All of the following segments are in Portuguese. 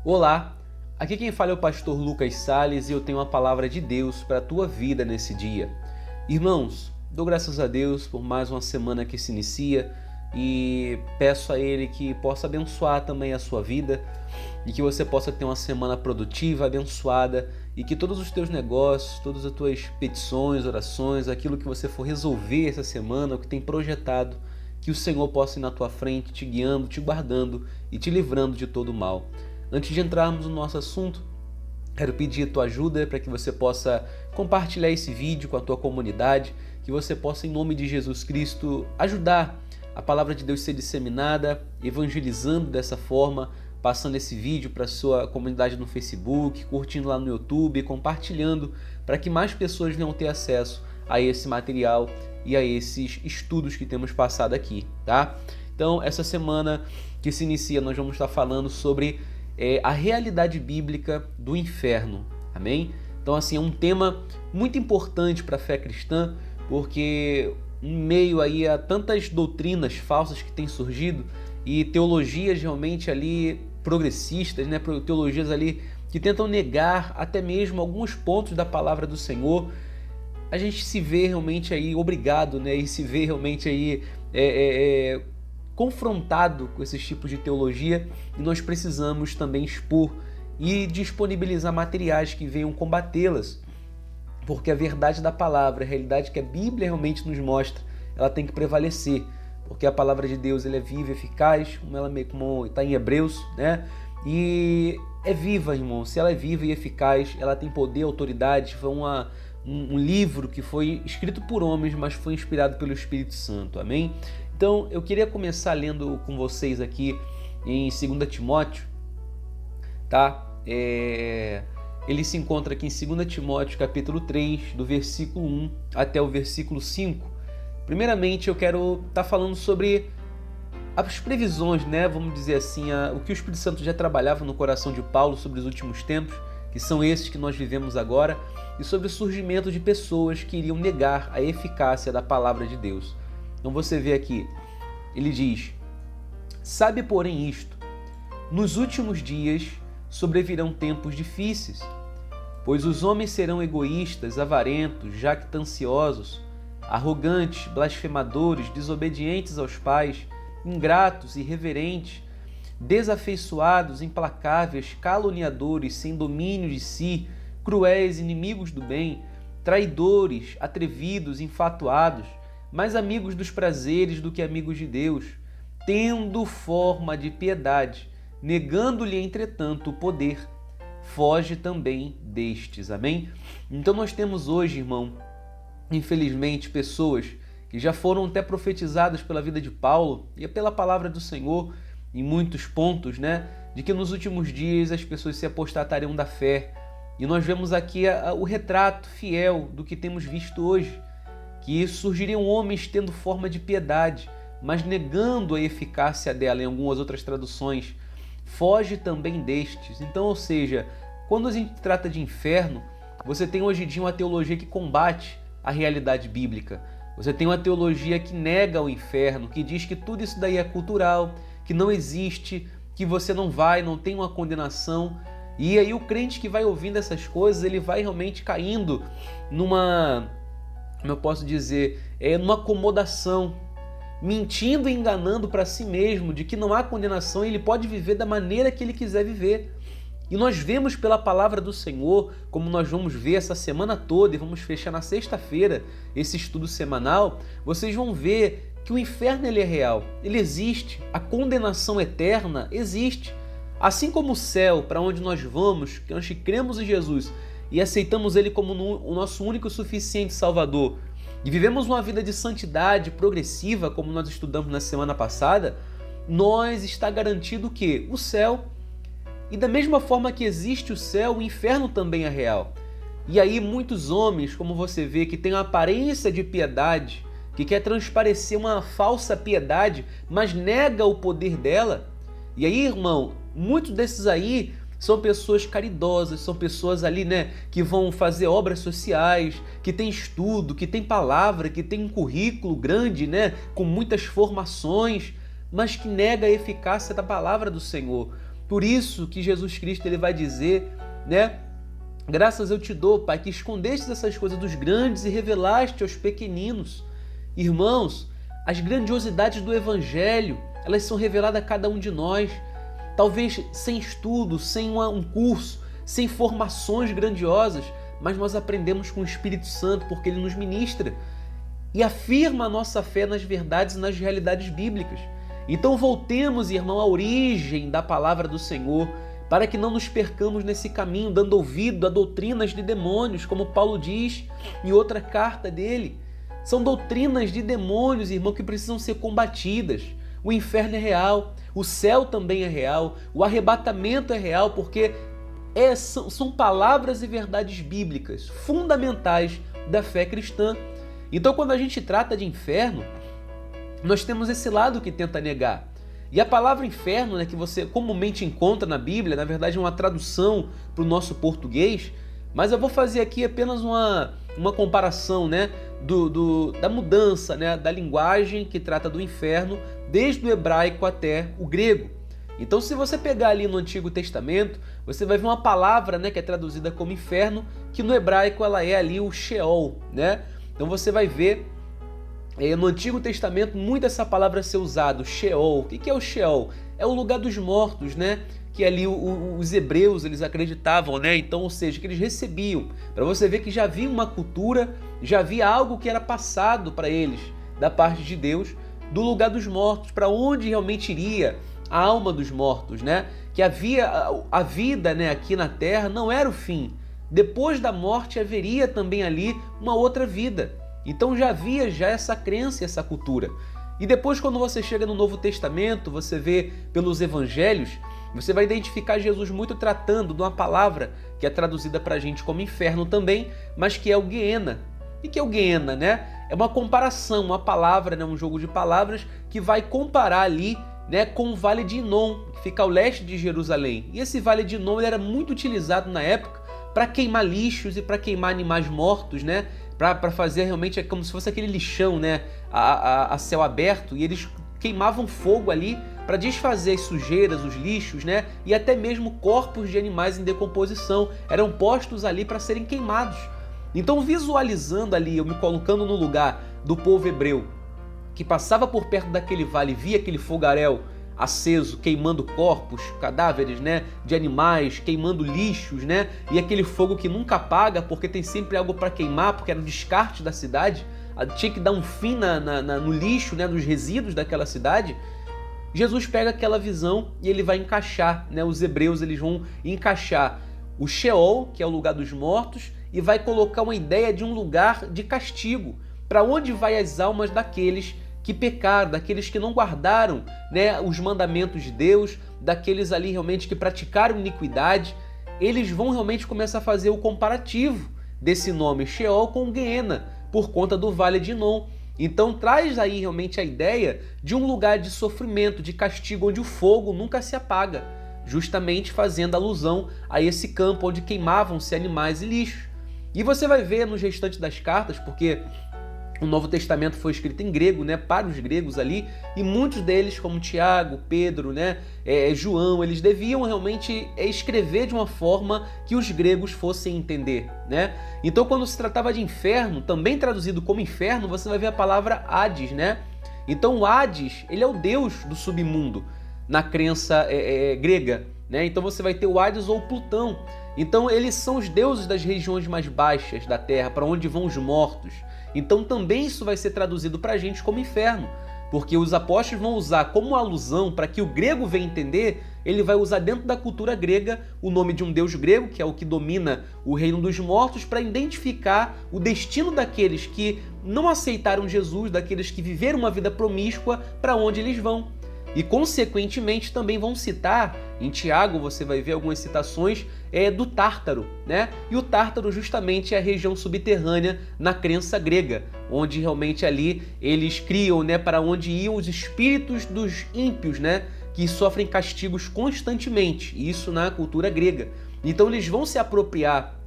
Olá, aqui quem fala é o pastor Lucas Salles e eu tenho uma palavra de Deus para a tua vida nesse dia. Irmãos, dou graças a Deus por mais uma semana que se inicia e peço a Ele que possa abençoar também a sua vida e que você possa ter uma semana produtiva, abençoada e que todos os teus negócios, todas as tuas petições, orações, aquilo que você for resolver essa semana, o que tem projetado, que o Senhor possa ir na tua frente, te guiando, te guardando e te livrando de todo o mal. Antes de entrarmos no nosso assunto, quero pedir a tua ajuda para que você possa compartilhar esse vídeo com a tua comunidade, que você possa, em nome de Jesus Cristo, ajudar a palavra de Deus ser disseminada, evangelizando dessa forma, passando esse vídeo para a sua comunidade no Facebook, curtindo lá no YouTube, compartilhando para que mais pessoas venham ter acesso a esse material e a esses estudos que temos passado aqui, tá? Então, essa semana que se inicia, nós vamos estar falando sobre a realidade bíblica do inferno, amém? Então, assim, é um tema muito importante para a fé cristã, porque em meio aí a tantas doutrinas falsas que têm surgido e teologias realmente ali progressistas, né? Teologias ali que tentam negar até mesmo alguns pontos da palavra do Senhor, a gente se vê realmente aí obrigado, né? E se vê realmente aí confrontado com esses tipos de teologia, e nós precisamos também expor e disponibilizar materiais que venham combatê-las, porque a verdade da palavra, a realidade que a Bíblia realmente nos mostra, ela tem que prevalecer, porque a palavra de Deus ela é viva e eficaz, como está em Hebreus, né? E é viva, irmão. Se ela é viva e eficaz, ela tem poder e autoridade. Foi um livro que foi escrito por homens, mas foi inspirado pelo Espírito Santo, amém? Então, eu queria começar lendo com vocês aqui em 2 Timóteo, tá? Ele se encontra aqui em 2 Timóteo, capítulo 3, do versículo 1 até o versículo 5. Primeiramente, eu quero estar falando sobre as previsões, né? Vamos dizer assim, o que o Espírito Santo já trabalhava no coração de Paulo sobre os últimos tempos, que são esses que nós vivemos agora, e sobre o surgimento de pessoas que iriam negar a eficácia da palavra de Deus. Então você vê aqui, ele diz: sabe, porém, isto, nos últimos dias sobrevirão tempos difíceis, pois os homens serão egoístas, avarentos, jactanciosos, arrogantes, blasfemadores, desobedientes aos pais, ingratos, irreverentes, desafeiçoados, implacáveis, caluniadores, sem domínio de si, cruéis, inimigos do bem, traidores, atrevidos, enfatuados, mais amigos dos prazeres do que amigos de Deus, tendo forma de piedade, negando-lhe, entretanto, o poder. Foge também destes, amém? Então nós temos hoje, irmão, infelizmente, pessoas que já foram até profetizadas pela vida de Paulo e pela palavra do Senhor em muitos pontos, né? De que nos últimos dias as pessoas se apostatariam da fé. E nós vemos aqui o retrato fiel do que temos visto hoje, que surgiriam homens tendo forma de piedade, mas negando a eficácia dela em algumas outras traduções. Foge também destes. Então, ou seja, quando a gente trata de inferno, você tem hoje em dia uma teologia que combate a realidade bíblica. Você tem uma teologia que nega o inferno, que diz que tudo isso daí é cultural, que não existe, que você não tem uma condenação. E aí o crente que vai ouvindo essas coisas, ele vai realmente caindo numa, como eu posso dizer, numa acomodação, mentindo e enganando para si mesmo de que não há condenação e ele pode viver da maneira que ele quiser viver. E nós vemos pela palavra do Senhor, como nós vamos ver essa semana toda e vamos fechar na sexta-feira esse estudo semanal, vocês vão ver que o inferno ele é real, ele existe, a condenação eterna existe. Assim como o céu, para onde nós vamos, que nós cremos em Jesus e aceitamos Ele como o nosso único e suficiente Salvador, e vivemos uma vida de santidade progressiva, como nós estudamos na semana passada, nós está garantido que o céu, e da mesma forma que existe o céu, o inferno também é real. E aí muitos homens, como você vê, que têm uma aparência de piedade, que quer transparecer uma falsa piedade, mas nega o poder dela. E aí, irmão, muitos desses aí são pessoas caridosas, são pessoas ali, né, que vão fazer obras sociais, que têm estudo, que têm palavra, que têm um currículo grande, né, com muitas formações, mas que nega a eficácia da palavra do Senhor. Por isso que Jesus Cristo ele vai dizer, né? Graças eu te dou, Pai, que escondestes essas coisas dos grandes e revelaste aos pequeninos. Irmãos, as grandiosidades do Evangelho, elas são reveladas a cada um de nós. Talvez sem estudo, sem um curso, sem formações grandiosas, mas nós aprendemos com o Espírito Santo, porque ele nos ministra e afirma a nossa fé nas verdades e nas realidades bíblicas. Então voltemos, irmão, à origem da palavra do Senhor, para que não nos percamos nesse caminho, dando ouvido a doutrinas de demônios, como Paulo diz em outra carta dele. São doutrinas de demônios, irmão, que precisam ser combatidas. O inferno é real, o céu também é real, o arrebatamento é real, porque são palavras e verdades bíblicas fundamentais da fé cristã. Então, quando a gente trata de inferno, nós temos esse lado que tenta negar. E a palavra inferno, né, que você comumente encontra na Bíblia, na verdade é uma tradução para o nosso português, mas eu vou fazer aqui apenas uma comparação, né, da mudança, né, da linguagem que trata do inferno, desde o hebraico até o grego. Então, se você pegar ali no Antigo Testamento, você vai ver uma palavra, né, que é traduzida como inferno, que no hebraico ela é ali o Sheol, né? Então você vai ver no Antigo Testamento muito essa palavra ser usada, Sheol. O que é o Sheol? É o lugar dos mortos, né? Que ali os hebreus eles acreditavam, né? Então, ou seja, que eles recebiam. Para você ver que já havia uma cultura, já havia algo que era passado para eles da parte de Deus, do lugar dos mortos, para onde realmente iria a alma dos mortos, né? Que havia a vida, né, aqui na terra não era o fim. Depois da morte haveria também ali uma outra vida. Então já havia essa crença, essa cultura. E depois, quando você chega no Novo Testamento, você vê pelos evangelhos, você vai identificar Jesus muito tratando de uma palavra que é traduzida para a gente como inferno também, mas que é o Guiena. O que é o Guiena, né? É uma comparação, uma palavra, né? Um jogo de palavras que vai comparar ali, né, com o Vale de Inom, que fica ao leste de Jerusalém. E esse Vale de Inom ele era muito utilizado na época para queimar lixos e para queimar animais mortos, né? Para fazer realmente como se fosse aquele lixão, né, a céu aberto, e eles queimavam fogo ali para desfazer as sujeiras, os lixos, né, e até mesmo corpos de animais em decomposição eram postos ali para serem queimados. Então, visualizando ali, eu me colocando no lugar do povo hebreu que passava por perto daquele vale, via aquele fogaréu aceso, queimando corpos, cadáveres, né, de animais, queimando lixos, né, e aquele fogo que nunca apaga porque tem sempre algo para queimar, porque era o descarte da cidade, tinha que dar um fim no lixo, né, nos resíduos daquela cidade. Jesus pega aquela visão e ele vai encaixar, né, os hebreus eles vão encaixar o Sheol, que é o lugar dos mortos, e vai colocar uma ideia de um lugar de castigo, para onde vai as almas daqueles que pecaram, daqueles que não guardaram, né, os mandamentos de Deus, daqueles ali realmente que praticaram iniquidade. Eles vão realmente começar a fazer o comparativo desse nome Sheol com Guiena, por conta do Vale de Inom. Então traz aí realmente a ideia de um lugar de sofrimento, de castigo, onde o fogo nunca se apaga, justamente fazendo alusão a esse campo onde queimavam-se animais e lixos. E você vai ver nos restantes das cartas, porque o Novo Testamento foi escrito em grego, né, para os gregos ali, e muitos deles, como Tiago, Pedro, né, João, eles deviam realmente escrever de uma forma que os gregos fossem entender, né? Então, quando se tratava de inferno, também traduzido como inferno, você vai ver a palavra Hades, né? Então, o Hades, ele é o deus do submundo na crença grega, né? Então, você vai ter o Hades ou Plutão. Então, eles são os deuses das regiões mais baixas da Terra, para onde vão os mortos. Então também isso vai ser traduzido para a gente como inferno, porque os apóstolos vão usar como alusão para que o grego venha entender, ele vai usar dentro da cultura grega o nome de um deus grego, que é o que domina o reino dos mortos, para identificar o destino daqueles que não aceitaram Jesus, daqueles que viveram uma vida promíscua, para onde eles vão. E, consequentemente, também vão citar, em Tiago você vai ver algumas citações do Tártaro, né? E o Tártaro justamente é a região subterrânea na crença grega, onde realmente ali eles criam, né, para onde iam os espíritos dos ímpios, né, que sofrem castigos constantemente, isso na cultura grega. Então eles vão se apropriar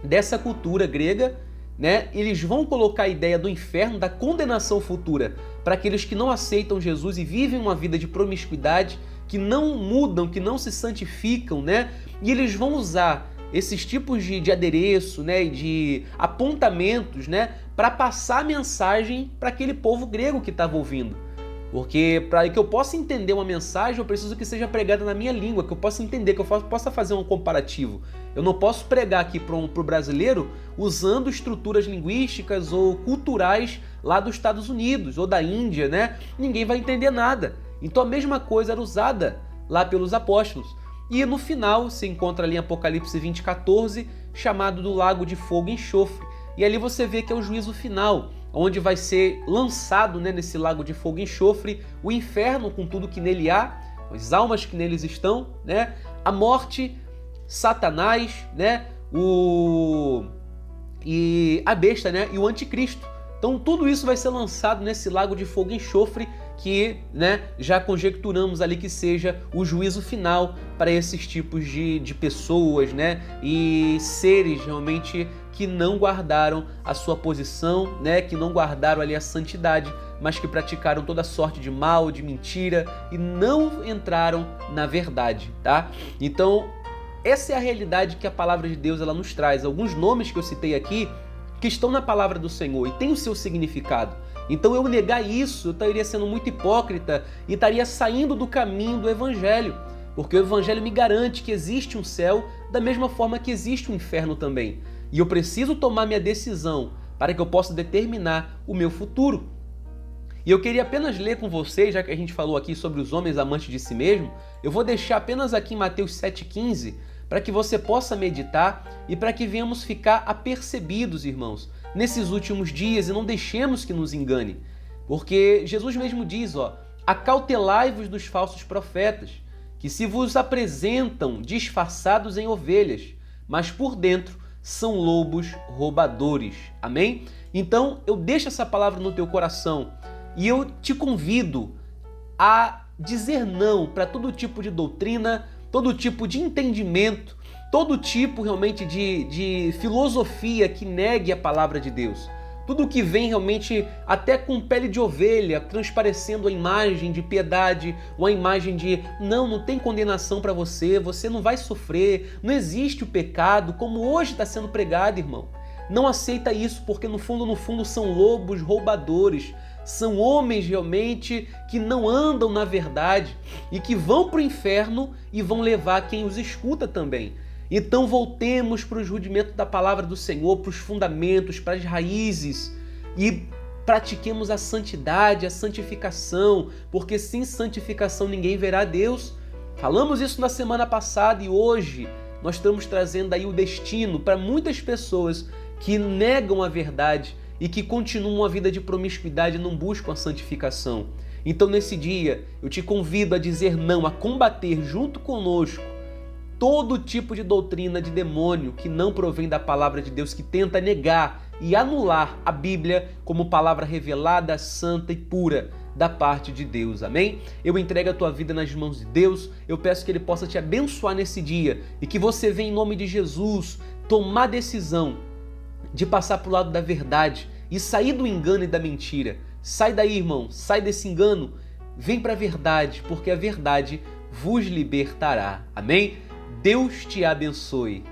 dessa cultura grega, né? Eles vão colocar a ideia do inferno, da condenação futura para aqueles que não aceitam Jesus e vivem uma vida de promiscuidade, que não mudam, que não se santificam, né? E eles vão usar esses tipos de adereço, né, e de apontamentos, né, para passar a mensagem para aquele povo grego que estava ouvindo. Porque para que eu possa entender uma mensagem, eu preciso que seja pregada na minha língua, que eu possa entender, que eu possa fazer um comparativo. Eu não posso pregar aqui para o brasileiro usando estruturas linguísticas ou culturais lá dos Estados Unidos ou da Índia, né? Ninguém vai entender nada. Então a mesma coisa era usada lá pelos apóstolos. E no final se encontra ali em Apocalipse 20:14, chamado do lago de fogo e enxofre. E ali você vê que é o juízo final, onde vai ser lançado, né, nesse lago de fogo e enxofre o inferno com tudo que nele há, as almas que neles estão, né, a morte, Satanás, né, e a besta, né, e o anticristo. Então tudo isso vai ser lançado nesse lago de fogo e enxofre que, né, já conjecturamos ali que seja o juízo final para esses tipos de pessoas, né, e seres realmente que não guardaram a sua posição, né, que não guardaram ali a santidade, mas que praticaram toda sorte de mal, de mentira e não entraram na verdade, tá? Então, essa é a realidade que a palavra de Deus ela nos traz. Alguns nomes que eu citei aqui que estão na palavra do Senhor e têm o seu significado. Então eu negar isso, eu estaria sendo muito hipócrita e estaria saindo do caminho do Evangelho, porque o Evangelho me garante que existe um céu da mesma forma que existe um inferno também. E eu preciso tomar minha decisão para que eu possa determinar o meu futuro. E eu queria apenas ler com vocês, já que a gente falou aqui sobre os homens amantes de si mesmo, eu vou deixar apenas aqui em Mateus 7,15, para que você possa meditar e para que venhamos ficar apercebidos, irmãos, nesses últimos dias e não deixemos que nos engane. Porque Jesus mesmo diz, acautelai-vos dos falsos profetas, que se vos apresentam disfarçados em ovelhas, mas por dentro são lobos roubadores. Amém? Então eu deixo essa palavra no teu coração e eu te convido a dizer não para todo tipo de doutrina, todo tipo de entendimento, todo tipo realmente de filosofia que negue a palavra de Deus. Tudo que vem realmente até com pele de ovelha, transparecendo a imagem de piedade, uma imagem de não tem condenação para você, você não vai sofrer, não existe o pecado, como hoje está sendo pregado, irmão. Não aceita isso, porque no fundo são lobos roubadores, são homens realmente que não andam na verdade e que vão para o inferno e vão levar quem os escuta também. Então voltemos para os rudimentos da palavra do Senhor, para os fundamentos, para as raízes e pratiquemos a santidade, a santificação, porque sem santificação ninguém verá Deus. Falamos isso na semana passada e hoje nós estamos trazendo aí o destino para muitas pessoas que negam a verdade e que continuam a vida de promiscuidade e não buscam a santificação. Então nesse dia eu te convido a dizer não, a combater junto conosco todo tipo de doutrina de demônio que não provém da palavra de Deus, que tenta negar e anular a Bíblia como palavra revelada, santa e pura da parte de Deus. Amém? Eu entrego a tua vida nas mãos de Deus, eu peço que Ele possa te abençoar nesse dia e que você venha em nome de Jesus tomar decisão de passar para o lado da verdade e sair do engano e da mentira. Sai daí, irmão, sai desse engano, vem para a verdade, porque a verdade vos libertará. Amém? Deus te abençoe.